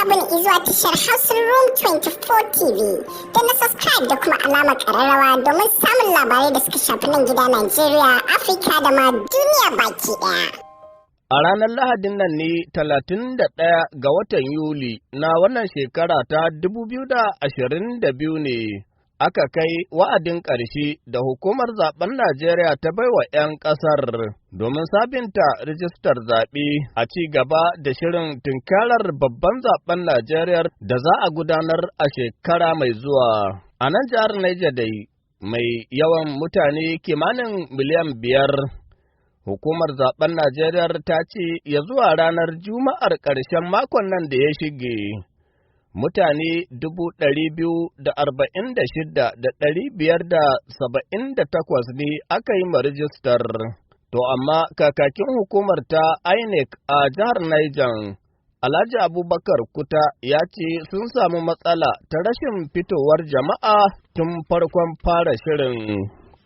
abin izuwa tashar Hausa Room 24 TV. Da na subscribe da kuma alamar ƙararrawa domin samun labarai da suka shafi nan gida Najeriya, Afirka da ma duniya baki ɗaya. A ranar Lahadin nan ne 31 ga watan Yuli na wannan shekara ta 2022 ne aka kai wa'adin ƙarshe da hukumar zaben Najeriya ta baiwa 'yan ƙasar domin sabinta rijistar zaɓe a ci gaba da shirin tunkarar babban zaben Najeriya da za a gudanar a shekara mai zuwa. A nan jihar Niger dai mai yawan mutane kimanin miliyan 5. Hukumar zaben Najeriya ta ce ya zuwa ranar Juma'ar ƙarshen makon nan da ya shige, mutane 246,578 ne aka yi ma rijistar. To amma kakakin hukumar ta INEC a jihar Niger, Alhaji Abubakar Kuta ya ce sun samu matsala ta rashin fitowar jama'a tun farkon fara shirin.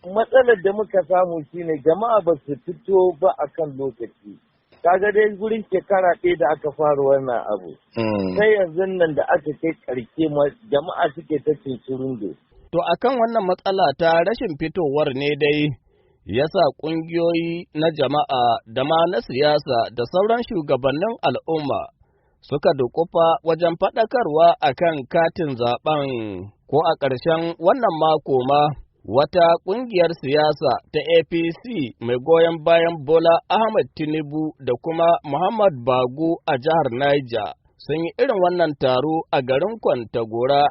Matsalar da muka samu shine jama'a ba su fito ba a kan lokaci. Kaga dai gurin shekara ɗaya da aka fara wannan abu. Sai yanzu nan da aka kai ƙarshe jama'a suke ta cincirindo. To akan wannan matsala ta rashin fitowar ne dai yasa ƙungiyoyi na jama'a da ma na siyasa da sauran shugabannin al'umma suka dukufa wajen faɗakarwa akan katin zaɓen, ko a ƙarshen wannan mako ma. Wata ƙungiyar siyasa ta APC mai goyon bayan Bola Ahmed Tinubu da kuma Muhammad Bagu a jihar Niger sun yi irin wannan taro a garin Kwantagora.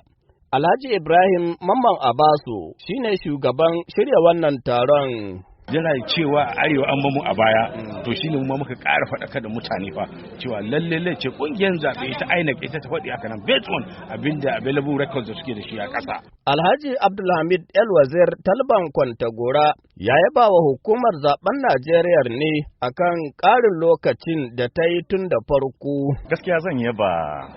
Alhaji Ibrahim Mamman Abasu shine shugaban shirya wannan taron. Yana cewa a arewa an bamu a baya, to shine mu muka ƙara faɗaka da mutane fa cewa lalle ce ƙungiyar zaɓe ta INEC ita ta faɗi haka nan based on abinda available records da suke da shi a ƙasa. Alhaji Abdulhamid El Wazir Talban Kwantagora ya yaba wa hukumar zaben Najeriya ne akan ƙarin lokacin da ta yi tun da farko. Gaskiya zan yaba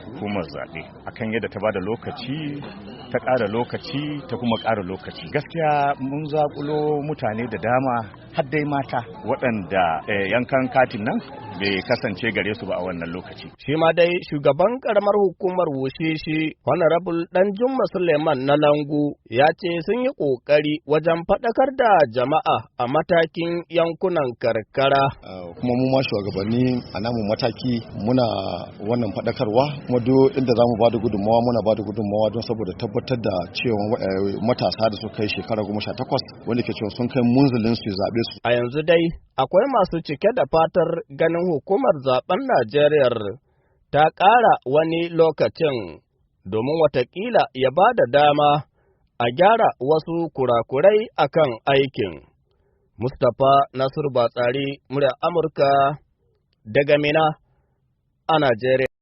hukumar zaɓe akan yadda ta bada lokaci, ta ƙara lokaci, ta kuma ƙara lokaci. Gaskiya mun zaƙulo mutane da dama har dai mata waɗanda yankan katin nan bai kasance gare su ba a wannan lokaci. Shi ma dai shugaban ƙaramar hukumar Wushishi Honorable Danjuma Suleiman na Langu ya ce sun yi ƙoƙari wajen faɗakar da jama'a a matakin yankunan karkara. Kuma mu ma shugabanni a namu mataki muna wannan faɗakarwa, kuma duk inda za mu ba da gudunmawa muna ba da gudunmawa don saboda tabbatar da cewa matasa da suka kai shekara 18 wanda ke cewa sun kai munzulin su zaɓe su. A yanzu dai akwai masu cike da fatar ganin hukumar zaben Najeriya ta ƙara wani lokacin domin watakila ya ba da dama a gyara wasu kurakurai akan aikin. Mustapha Nasiru Batsari, murya Amurka daga Mina a Najeriya.